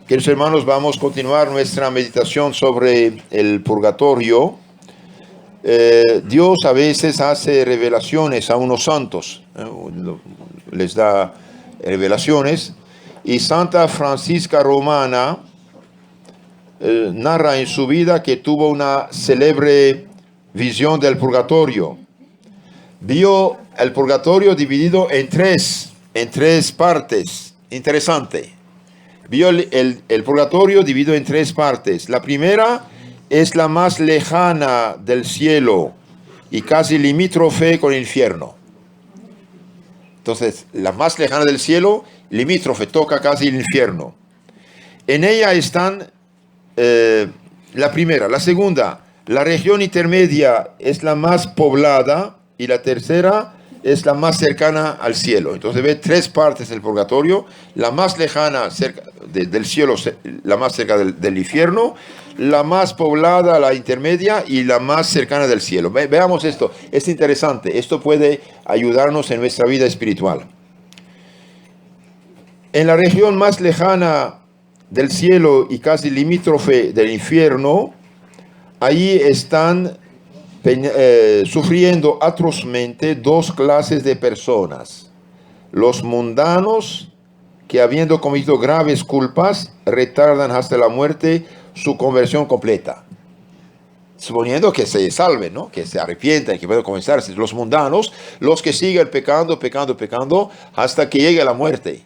Queridos hermanos, vamos a continuar nuestra meditación sobre el purgatorio. Dios a veces hace revelaciones a unos santos, les da revelaciones, y Santa Francisca Romana narra en su vida que tuvo una célebre visión del purgatorio. Vio el purgatorio dividido en tres partes. Interesante. Vio el purgatorio dividido en tres partes. La primera es la más lejana del cielo y casi limítrofe con el infierno. Entonces, la más lejana del cielo, limítrofe, toca casi el infierno. En ella están la primera. La segunda, la región intermedia es la más poblada y la tercera es la más cercana al cielo. Entonces ve tres partes del purgatorio: la más lejana cerca del cielo, la más cerca del infierno, la más poblada, la intermedia, y la más cercana del cielo. Veamos esto, es interesante, esto puede ayudarnos en nuestra vida espiritual. En la región más lejana del cielo y casi limítrofe del infierno, allí están sufriendo atrozmente dos clases de personas: los mundanos, que habiendo cometido graves culpas retardan hasta la muerte su conversión completa, suponiendo que se salven, ¿no? Que se arrepientan, que pueden comenzarse. Los mundanos, los que siguen pecando hasta que llegue la muerte,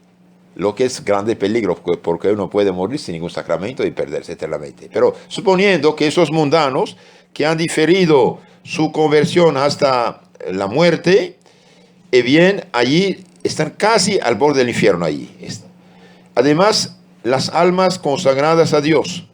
lo que es grande peligro, porque uno puede morir sin ningún sacramento y perderse eternamente. Pero suponiendo que esos mundanos que han diferido su conversión hasta la muerte, bien, allí están casi al borde del infierno. Allí. Además, las almas consagradas a Dios,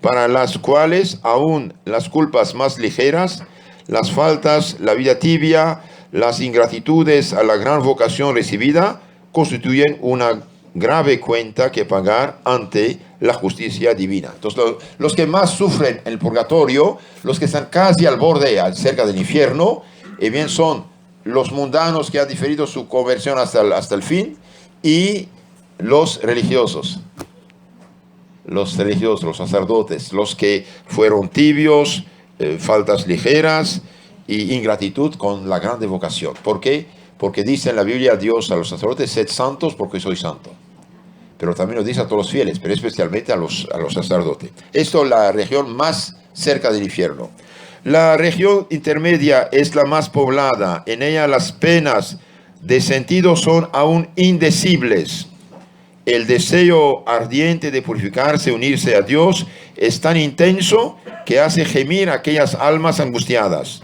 para las cuales aún las culpas más ligeras, las faltas, la vida tibia, las ingratitudes a la gran vocación recibida, constituyen una grave cuenta que pagar ante la justicia divina. Entonces, los que más sufren en el purgatorio, los que están casi al borde, cerca del infierno, bien, son los mundanos que han diferido su conversión hasta el fin, y los religiosos, los sacerdotes, los que fueron tibios, faltas ligeras y ingratitud con la grande vocación. ¿Por qué? Porque dice en la Biblia Dios a los sacerdotes: sed santos porque soy santo. Pero también lo dice a todos los fieles, pero especialmente a los sacerdotes. Esto es la región más cerca del infierno. La región intermedia es la más poblada. En ella las penas de sentido son aún indecibles. El deseo ardiente de purificarse, unirse a Dios, es tan intenso que hace gemir a aquellas almas angustiadas,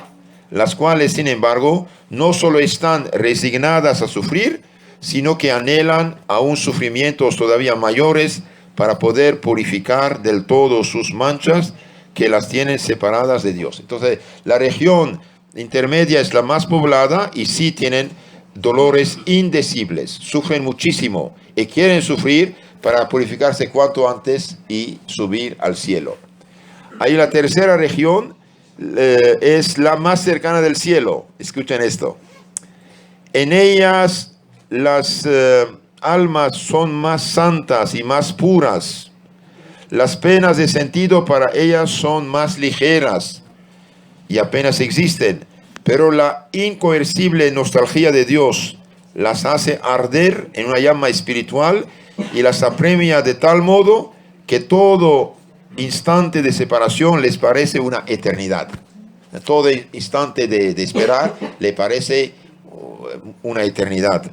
las cuales, sin embargo, no solo están resignadas a sufrir, sino que anhelan aún sufrimientos todavía mayores para poder purificar del todo sus manchas que las tienen separadas de Dios. Entonces, la región intermedia es la más poblada y sí tienen dolores indecibles, sufren muchísimo y quieren sufrir para purificarse cuanto antes y subir al cielo. Ahí la tercera región es la más cercana del cielo. Escuchen esto. En ellas las almas son más santas y más puras. Las penas de sentido para ellas son más ligeras y apenas existen, pero la incoercible nostalgia de Dios las hace arder en una llama espiritual y las apremia de tal modo que todo instante de separación les parece una eternidad. Todo instante de esperar le parece una eternidad.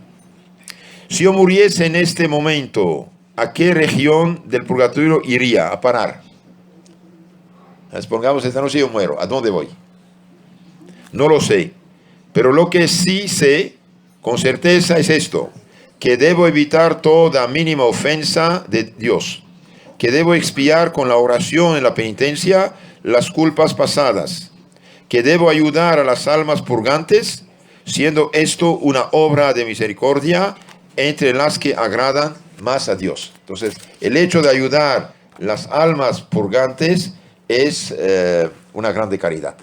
Si yo muriese en este momento, ¿a qué región del purgatorio iría a parar? Pongamos, esta noche yo muero, ¿a dónde voy? No lo sé, pero lo que sí sé con certeza es esto: que debo evitar toda mínima ofensa de Dios, que debo expiar con la oración y la penitencia las culpas pasadas, que debo ayudar a las almas purgantes, siendo esto una obra de misericordia entre las que agradan más a Dios. Entonces, el hecho de ayudar las almas purgantes es una grande caridad.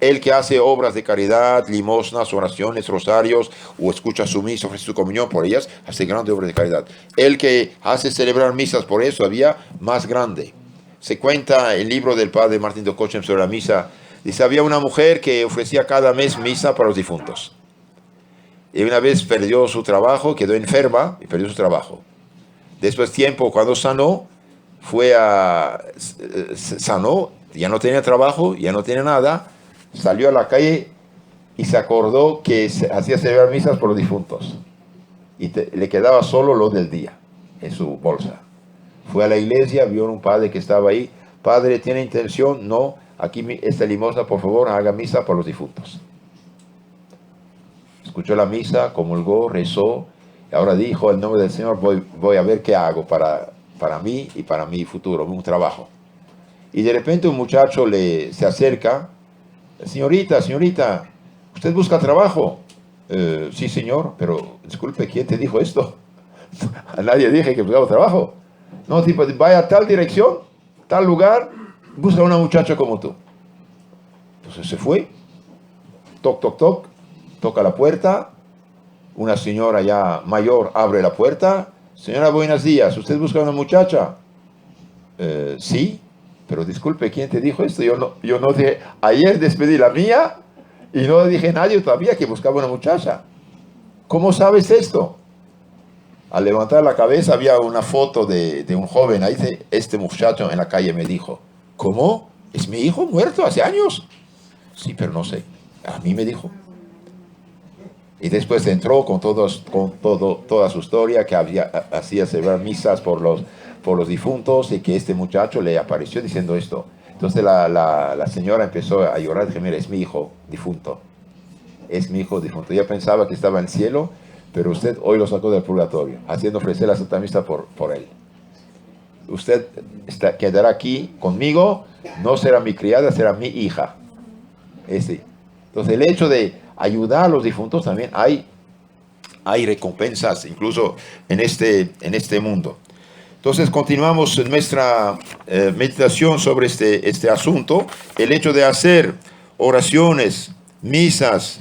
El que hace obras de caridad, limosnas, oraciones, rosarios, o escucha su misa, ofrece su comunión por ellas, hace grandes obras de caridad. El que hace celebrar misas por eso, había más grande. Se cuenta el libro del padre Martín de Cochem sobre la misa. Dice, había una mujer que ofrecía cada mes misa para los difuntos. Y una vez perdió su trabajo, quedó enferma y perdió su trabajo. Después tiempo, cuando sanó, sanó, ya no tenía trabajo, ya no tenía nada, salió a la calle y se acordó que hacía celebrar misas por los difuntos. Y le quedaba solo lo del día en su bolsa. Fue a la iglesia, vio a un padre que estaba ahí. Padre, ¿tiene intención? No, aquí esta limosna, por favor, haga misa por los difuntos. Escuchó la misa, comulgó, rezó, y ahora dijo, en nombre del Señor, voy a ver qué hago para mí y para mi futuro, un trabajo. Y de repente un muchacho se acerca, señorita, ¿usted busca trabajo? Sí, señor, pero disculpe, ¿quién te dijo esto? A nadie dije que buscaba trabajo. No, tipo, vaya a tal dirección, tal lugar, busca a una muchacha como tú. Entonces se fue, toc, toc, toc, toca la puerta, una señora ya mayor abre la puerta. Señora, buenos días, ¿usted busca una muchacha? Sí, pero disculpe, ¿quién te dijo esto? Yo no dije, ayer despedí la mía y no dije a nadie todavía que buscaba una muchacha. ¿Cómo sabes esto? Al levantar la cabeza había una foto de un joven, ahí dice, este muchacho en la calle me dijo, ¿cómo? ¿Es mi hijo muerto hace años? Sí, pero no sé, a mí me dijo. Y después entró con toda su historia, que hacía celebrar misas por los difuntos y que este muchacho le apareció diciendo esto. Entonces la señora empezó a llorar, dije, mira, es mi hijo difunto. Es mi hijo difunto. Ella pensaba que estaba en el cielo, pero usted hoy lo sacó del purgatorio, haciendo ofrecer la Santa Misa por él. Usted quedará aquí conmigo, no será mi criada, será mi hija. Entonces el hecho de ayudar a los difuntos también hay recompensas, incluso en este mundo. Entonces continuamos nuestra meditación sobre este asunto. El hecho de hacer oraciones, misas,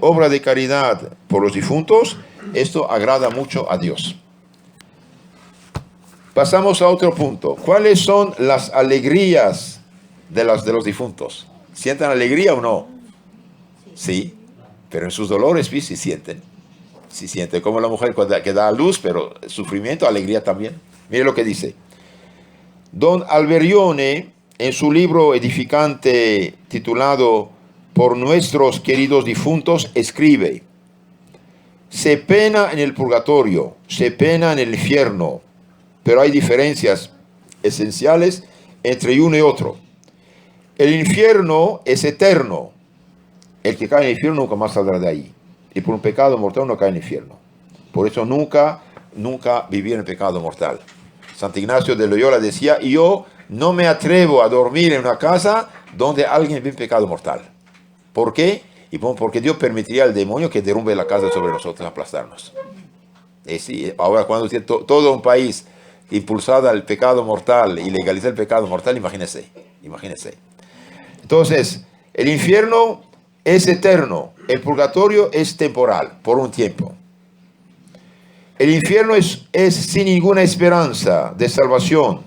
obra de caridad por los difuntos, esto agrada mucho a Dios. Pasamos a otro punto. ¿Cuáles son las alegrías de los difuntos? ¿Sienten alegría o no? Sí, pero en sus dolores sí sienten. Sí sienten, como la mujer que da a luz, pero sufrimiento, alegría también. Mire lo que dice. Don Alberione, en su libro edificante titulado Por nuestros queridos difuntos, escribe: se pena en el purgatorio, se pena en el infierno, pero hay diferencias esenciales entre uno y otro. El infierno es eterno. El que cae en el infierno nunca más saldrá de ahí. Y por un pecado mortal no cae en el infierno. Por eso nunca vivir en el pecado mortal. Santo Ignacio de Loyola decía, yo no me atrevo a dormir en una casa donde alguien vive en pecado mortal. ¿Por qué? Y porque Dios permitiría al demonio que derrumbe la casa sobre nosotros, aplastarnos. Sí, ahora cuando tiene todo un país impulsado al pecado mortal y legaliza el pecado mortal, imagínense. Entonces, el infierno es eterno, el purgatorio es temporal, por un tiempo. El infierno es sin ninguna esperanza de salvación.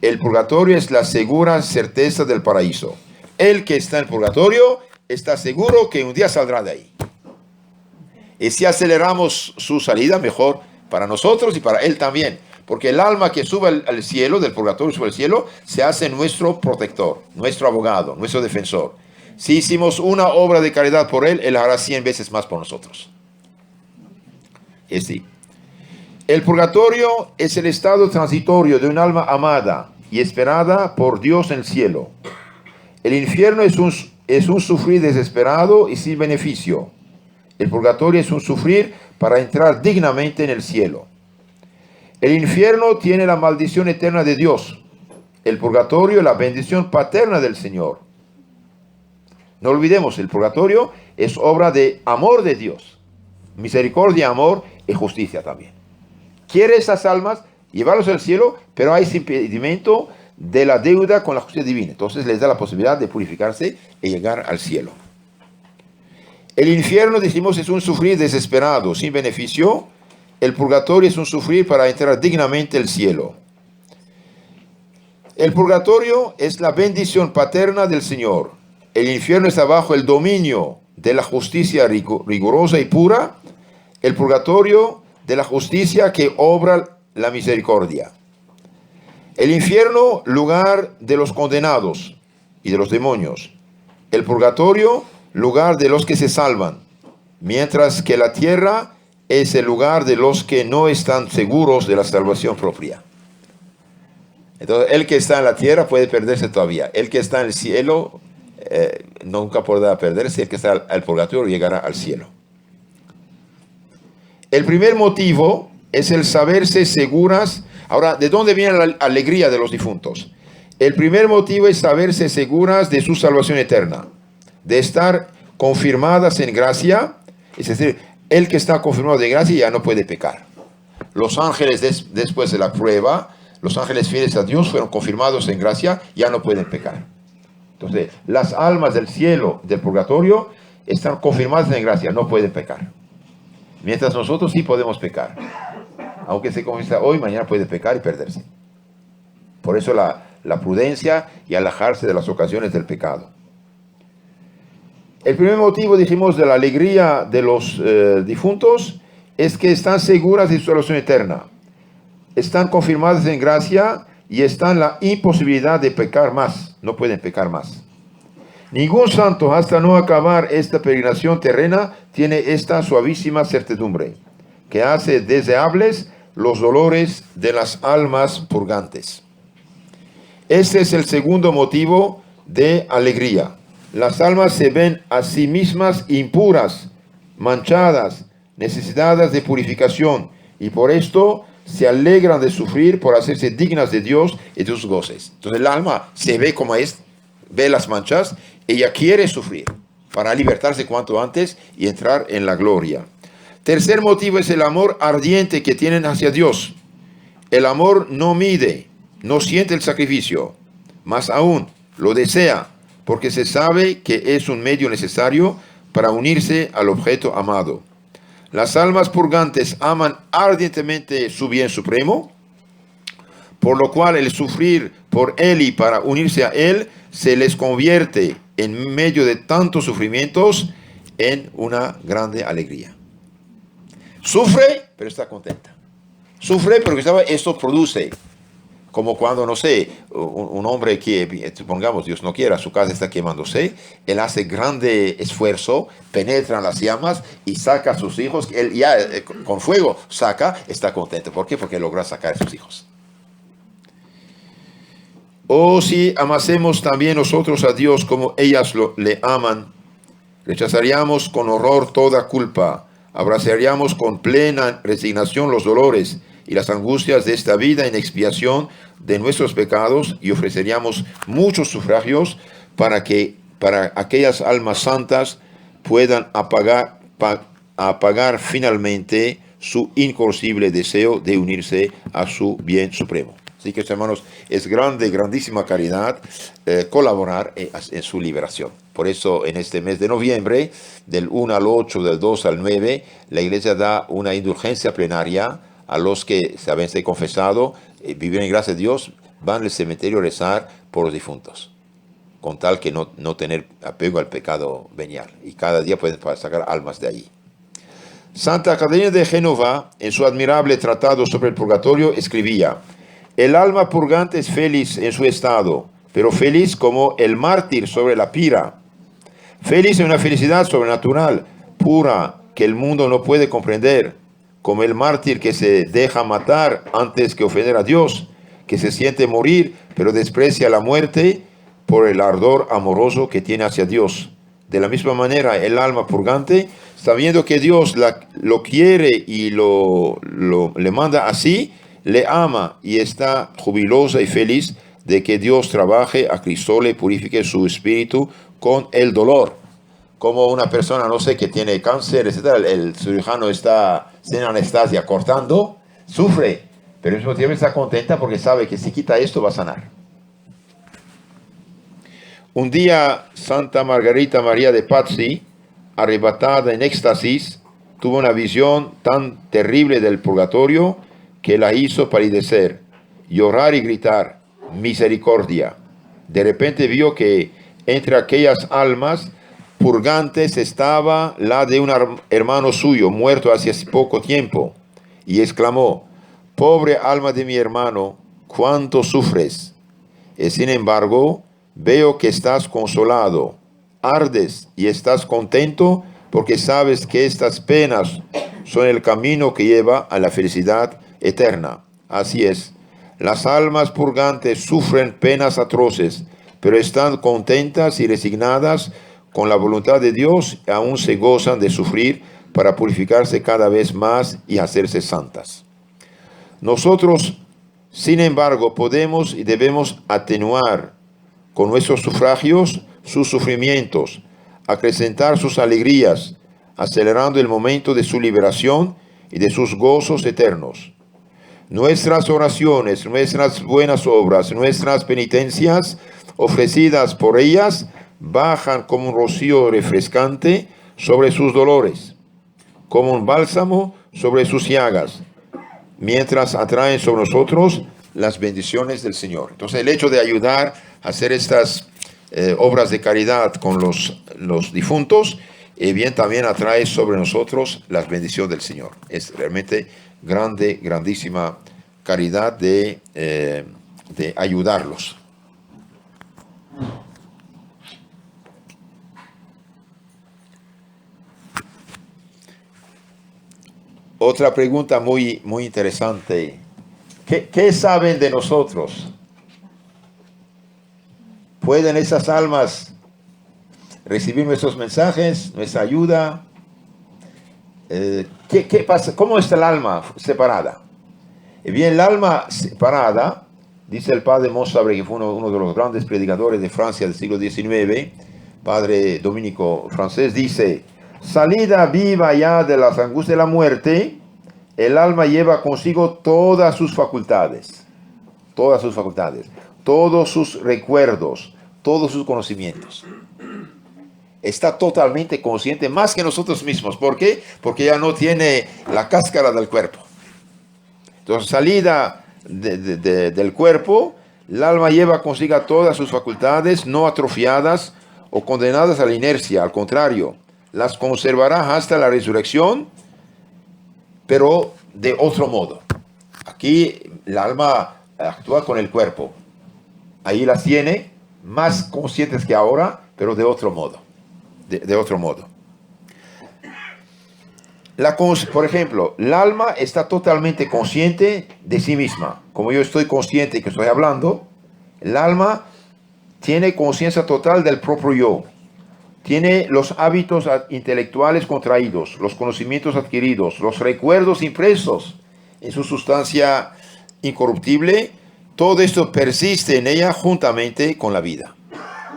El purgatorio es la segura certeza del paraíso. El que está en el purgatorio está seguro que un día saldrá de ahí. Y si aceleramos su salida, mejor para nosotros y para él también. Porque el alma que sube al cielo, del purgatorio sube al cielo, se hace nuestro protector, nuestro abogado, nuestro defensor. Si hicimos una obra de caridad por él, él hará 100 veces más por nosotros. El purgatorio es el estado transitorio de un alma amada y esperada por Dios en el cielo. El infierno es un sufrir desesperado y sin beneficio. El purgatorio es un sufrir para entrar dignamente en el cielo. El infierno tiene la maldición eterna de Dios. El purgatorio la bendición paterna del Señor. No olvidemos, el purgatorio es obra de amor de Dios. Misericordia, amor y justicia también. Quiere esas almas llevarlos al cielo, pero hay ese impedimento de la deuda con la justicia divina. Entonces les da la posibilidad de purificarse y llegar al cielo. El infierno, decimos, es un sufrir desesperado, sin beneficio. El purgatorio es un sufrir para entrar dignamente al cielo. El purgatorio es la bendición paterna del Señor. El infierno está bajo el dominio de la justicia rigurosa y pura. El purgatorio de la justicia que obra la misericordia. El infierno, lugar de los condenados y de los demonios. El purgatorio, lugar de los que se salvan. Mientras que la tierra es el lugar de los que no están seguros de la salvación propia. Entonces, el que está en la tierra puede perderse todavía. El que está en el cielo nunca podrá perderse. El que está al purgatorio llegará al cielo. El primer motivo es el saberse seguras. Ahora, ¿de dónde viene la alegría de los difuntos? El primer motivo es saberse seguras de su salvación eterna, de estar confirmadas en gracia. Es decir, el que está confirmado de gracia ya no puede pecar. Los ángeles después de la prueba, los ángeles fieles a Dios fueron confirmados en gracia, ya no pueden pecar. Entonces, las almas del cielo, del purgatorio, están confirmadas en gracia, no pueden pecar. Mientras nosotros sí podemos pecar. Aunque se confiesa hoy, mañana puede pecar y perderse. Por eso la prudencia y alejarse de las ocasiones del pecado. El primer motivo, dijimos, de la alegría de los difuntos es que están seguras de su salvación eterna. Están confirmadas en gracia y están en la imposibilidad de pecar más. No pueden pecar más. Ningún santo, hasta no acabar esta peregrinación terrena, tiene esta suavísima certidumbre, que hace deseables los dolores de las almas purgantes. Este es el segundo motivo de alegría. Las almas se ven a sí mismas impuras, manchadas, necesitadas de purificación, y por esto se alegran de sufrir por hacerse dignas de Dios y de sus goces. Entonces el alma se ve como es, ve las manchas, ella quiere sufrir para libertarse cuanto antes y entrar en la gloria. Tercer motivo es el amor ardiente que tienen hacia Dios. El amor no mide, no siente el sacrificio, más aún lo desea, porque se sabe que es un medio necesario para unirse al objeto amado. Las almas purgantes aman ardientemente su bien supremo, por lo cual el sufrir por él y para unirse a él se les convierte en medio de tantos sufrimientos en una grande alegría. Sufre, pero está contenta. Sufre porque sabe, esto produce. Como cuando, no sé, un hombre que, supongamos, Dios no quiera, su casa está quemándose, él hace grande esfuerzo, penetra en las llamas y saca a sus hijos, él ya con fuego saca, está contento. ¿Por qué? Porque logra sacar a sus hijos. O si amasemos también nosotros a Dios como ellas le aman, rechazaríamos con horror toda culpa, abrazaríamos con plena resignación los dolores y las angustias de esta vida en expiación de nuestros pecados y ofreceríamos muchos sufragios para aquellas almas santas puedan apagar finalmente su incorruptible deseo de unirse a su bien supremo. Así que, hermanos, es grandísima caridad colaborar en su liberación. Por eso, en este mes de noviembre, del 1 al 8, del 2 al 9, la Iglesia da una indulgencia plenaria a los que se habían confesado, vivieron en gracia de Dios, van al cementerio a rezar por los difuntos, con tal que no tener apego al pecado venial. Y cada día pueden sacar almas de allí. Santa Catalina de Génova, en su admirable tratado sobre el purgatorio, escribía: el alma purgante es feliz en su estado, pero feliz como el mártir sobre la pira. Feliz en una felicidad sobrenatural, pura, que el mundo no puede comprender, como el mártir que se deja matar antes que ofender a Dios, que se siente morir, pero desprecia la muerte por el ardor amoroso que tiene hacia Dios. De la misma manera, el alma purgante, sabiendo que Dios lo quiere y le manda así, le ama y está jubilosa y feliz de que Dios trabaje a Cristo, le purifique su espíritu con el dolor. Como una persona, no sé, que tiene cáncer, etc., el cirujano está sin anestesia cortando, sufre, pero al mismo tiempo está contenta porque sabe que si quita esto va a sanar. Un día, Santa Margarita María de Pazzi, arrebatada en éxtasis, tuvo una visión tan terrible del purgatorio que la hizo palidecer, llorar y gritar, misericordia. De repente vio que entre aquellas almas purgantes estaba la de un hermano suyo, muerto hace poco tiempo, y exclamó: pobre alma de mi hermano, cuánto sufres. Y sin embargo, veo que estás consolado, ardes y estás contento porque sabes que estas penas son el camino que lleva a la felicidad eterna. Así es, las almas purgantes sufren penas atroces, pero están contentas y resignadas con la voluntad de Dios y aún se gozan de sufrir para purificarse cada vez más y hacerse santas. Nosotros, sin embargo, podemos y debemos atenuar con nuestros sufragios sus sufrimientos, acrecentar sus alegrías, acelerando el momento de su liberación y de sus gozos eternos. Nuestras oraciones, nuestras buenas obras, nuestras penitencias ofrecidas por ellas bajan como un rocío refrescante sobre sus dolores, como un bálsamo sobre sus llagas, mientras atraen sobre nosotros las bendiciones del Señor. Entonces, el hecho de ayudar a hacer estas obras de caridad con los difuntos, bien también atrae sobre nosotros las bendiciones del Señor. Es realmente grande, grandísima caridad de ayudarlos. Otra pregunta muy, muy interesante. ¿Qué saben de nosotros? ¿Pueden esas almas recibir nuestros mensajes, nuestra ayuda? ¿Qué pasa? ¿Cómo está el alma separada? Bien, el alma separada, dice el padre Montsabre, que fue uno de los grandes predicadores de Francia del siglo XIX, padre dominico francés, dice: salida viva ya de las angustias de la muerte, el alma lleva consigo todas sus facultades, todos sus recuerdos, todos sus conocimientos. Está totalmente consciente, más que nosotros mismos. ¿Por qué? Porque ya no tiene la cáscara del cuerpo. Entonces, salida del cuerpo, el alma lleva consigo todas sus facultades, no atrofiadas o condenadas a la inercia. Al contrario, las conservará hasta la resurrección, pero de otro modo. Aquí el alma actúa con el cuerpo. Ahí las tiene, más conscientes que ahora, pero de otro modo. De otro modo. Por ejemplo, el alma está totalmente consciente de sí misma. Como yo estoy consciente que estoy hablando, el alma tiene conciencia total del propio yo. Tiene los hábitos intelectuales contraídos, los conocimientos adquiridos, los recuerdos impresos en su sustancia incorruptible. Todo esto persiste en ella juntamente con la vida.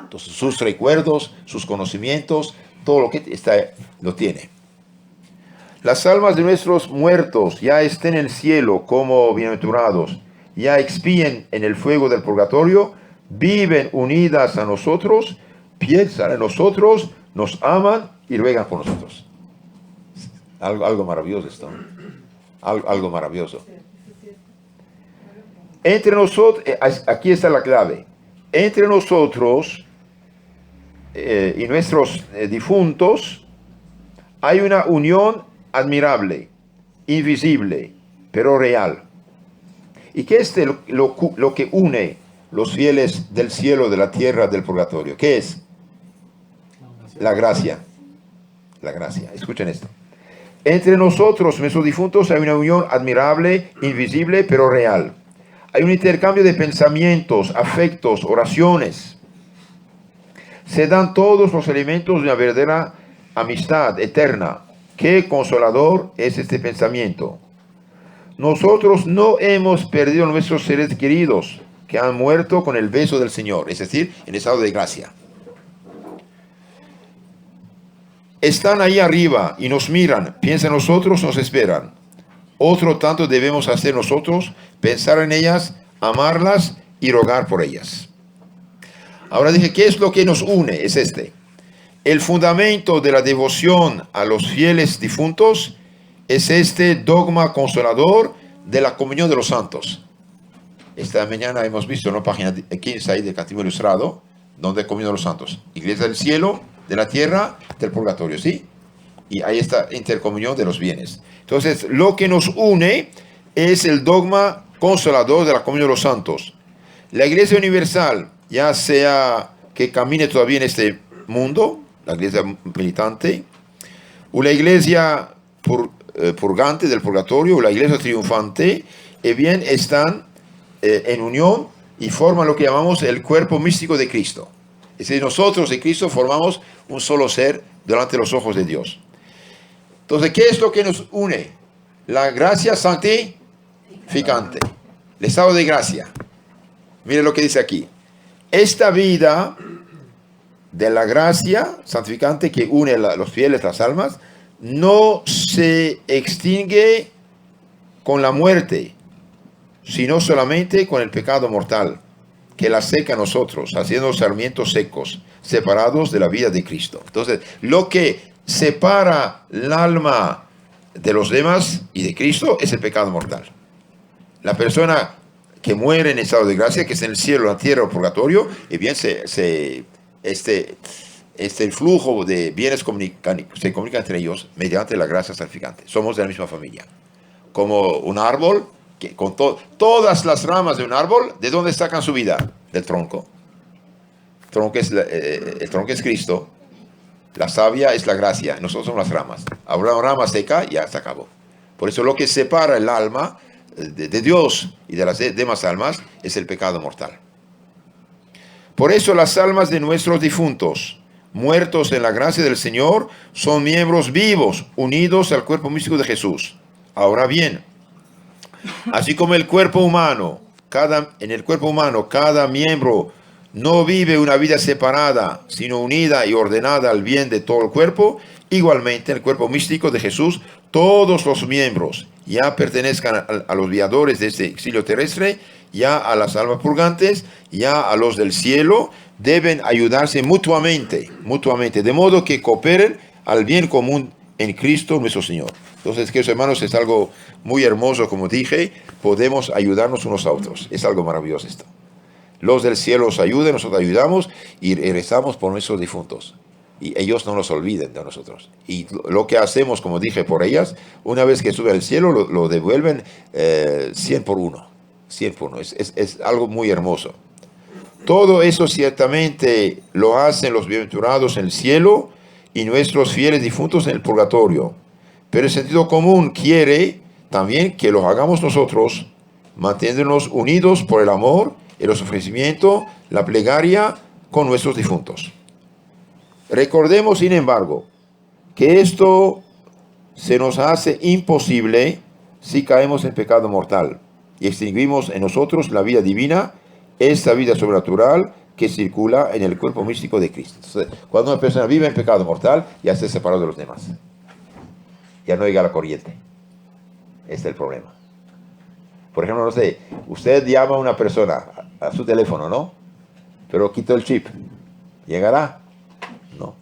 Entonces, sus recuerdos, sus conocimientos, todo lo que está, lo tiene. Las almas de nuestros muertos ya estén en el cielo como bienaventurados, ya expíen en el fuego del purgatorio, viven unidas a nosotros, piensan en nosotros, nos aman y ruegan por nosotros. Algo maravilloso esto. Algo maravilloso. Entre nosotros, aquí está la clave. Entre nosotros y nuestros difuntos hay una unión admirable, invisible, pero real. ¿Y qué es lo que une los fieles del cielo, de la tierra, del purgatorio? ¿Qué es? La gracia. La gracia. Escuchen esto. Entre nosotros, nuestros difuntos, hay una unión admirable, invisible, pero real. Hay un intercambio de pensamientos, afectos, oraciones. Se dan todos los elementos de una verdadera amistad eterna. Qué consolador es este pensamiento. Nosotros no hemos perdido a nuestros seres queridos que han muerto con el beso del Señor, es decir, en estado de gracia. Están ahí arriba y nos miran, piensan en nosotros, nos esperan. Otro tanto debemos hacer nosotros, pensar en ellas, amarlas y rogar por ellas. Ahora dije, ¿qué es lo que nos une? Es este. El fundamento de la devoción a los fieles difuntos es este dogma consolador de la comunión de los santos. Esta mañana hemos visto en la página 15 ahí del Catecismo Ilustrado, donde comunión de los santos. Iglesia del cielo, de la tierra, del purgatorio, ¿sí? Y ahí está intercomunión de los bienes. Entonces, lo que nos une es el dogma consolador de la comunión de los santos. La Iglesia universal, ya sea que camine todavía en este mundo, la Iglesia militante, o la Iglesia purgante del purgatorio, o la Iglesia triunfante, bien están en unión y forman lo que llamamos el cuerpo místico de Cristo. Es decir, nosotros y Cristo formamos un solo ser delante de los ojos de Dios. Entonces, ¿qué es lo que nos une? La gracia santificante, el estado de gracia. Mire lo que dice aquí. Esta vida de la gracia santificante que une a los fieles, las almas, no se extingue con la muerte, sino solamente con el pecado mortal, que la seca a nosotros, haciendo sarmientos secos, separados de la vida de Cristo. Entonces, lo que separa el alma de los demás y de Cristo es el pecado mortal. La persona que muere en estado de gracia, que es en el cielo, la tierra o purgatorio, y bien el flujo de bienes se comunica entre ellos mediante la gracia santificante. Somos de la misma familia. Como un árbol, que con todas las ramas de un árbol, ¿de dónde sacan su vida? Del tronco. El tronco es Cristo. La savia es la gracia, nosotros somos las ramas. Habrá una rama seca, ya se acabó. Por eso lo que separa el alma de Dios y de las demás almas es el pecado mortal. Por eso las almas de nuestros difuntos, muertos en la gracia del Señor, son miembros vivos, unidos al cuerpo místico de Jesús. Ahora bien, así como el cuerpo humano, en el cuerpo humano, cada miembro no vive una vida separada, sino unida y ordenada al bien de todo el cuerpo, igualmente en el cuerpo místico de Jesús, todos los miembros, ya pertenezcan a los viadores de este exilio terrestre, ya a las almas purgantes, ya a los del cielo, deben ayudarse mutuamente, de modo que cooperen al bien común en Cristo nuestro Señor. Entonces, queridos hermanos, es algo muy hermoso, como dije, podemos ayudarnos unos a otros. Es algo maravilloso esto. Los del cielo nos ayudan, nosotros ayudamos y rezamos por nuestros difuntos. Y ellos no nos olviden de nosotros. Y lo que hacemos, como dije, por ellas, una vez que sube al cielo, lo devuelven 100 por 1. 100 por 1. Es algo muy hermoso. Todo eso ciertamente lo hacen los bienaventurados en el cielo y nuestros fieles difuntos en el purgatorio. Pero el sentido común quiere también que lo hagamos nosotros, manteniéndonos unidos por el amor, el ofrecimiento, la plegaria con nuestros difuntos. Recordemos, sin embargo, que esto se nos hace imposible si caemos en pecado mortal y extinguimos en nosotros la vida divina, esta vida sobrenatural que circula en el cuerpo místico de Cristo. Entonces, cuando una persona vive en pecado mortal, ya se separó de los demás. Ya no llega a la corriente. Este es el problema. Por ejemplo, no sé, usted llama a una persona a su teléfono, ¿no? Pero quito el chip. ¿Llegará? No.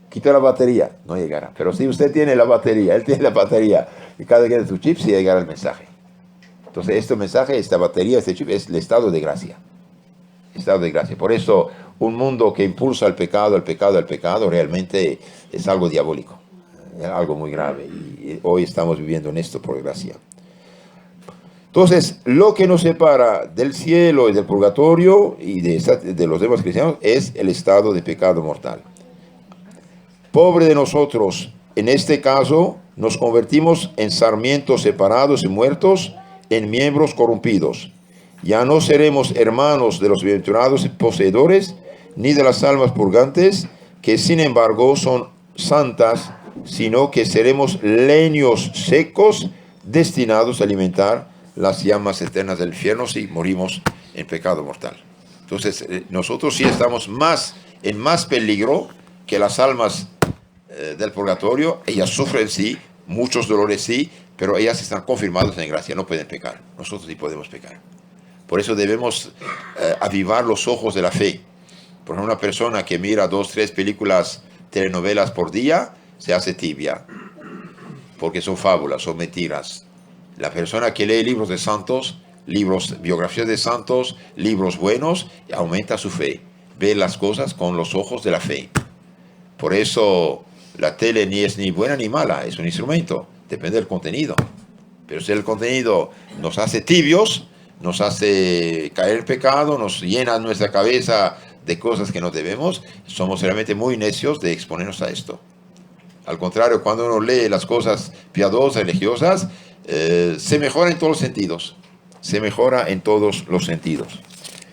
Quito la batería. No llegará. Pero si usted tiene la batería, él tiene la batería, y cada vez que tiene su chip, sí llegará el mensaje. Entonces, este mensaje, esta batería, este chip, es el estado de gracia. Estado de gracia. Por eso, un mundo que impulsa al pecado, realmente es algo diabólico. Es algo muy grave. Y hoy estamos viviendo en esto por gracia. Entonces, lo que nos separa del cielo y del purgatorio y de los demás cristianos es el estado de pecado mortal. Pobre de nosotros, en este caso, nos convertimos en sarmientos separados y muertos, en miembros corrompidos. Ya no seremos hermanos de los bienaventurados poseedores, ni de las almas purgantes, que sin embargo son santas, sino que seremos leños secos, destinados a alimentar las llamas eternas del infierno si morimos en pecado mortal. Entonces, nosotros sí estamos en más peligro que las almas del purgatorio. Ellas sufren, sí, muchos dolores, sí, pero ellas están confirmadas en gracia, no pueden pecar. Nosotros sí podemos pecar. Por eso debemos avivar los ojos de la fe, Por ejemplo, una persona que mira 2, 3 películas, telenovelas por día, se hace tibia, porque son fábulas, son mentiras. La persona que lee libros de santos, libros, biografías de santos, libros buenos, aumenta su fe. Ve las cosas con los ojos de la fe. Por eso la tele ni es ni buena ni mala, es un instrumento, depende del contenido. Pero si el contenido nos hace tibios, nos hace caer en pecado, nos llena nuestra cabeza de cosas que no debemos, somos realmente muy necios de exponernos a esto. Al contrario, cuando uno lee las cosas piadosas, religiosas, se mejora en todos los sentidos. Se mejora en todos los sentidos.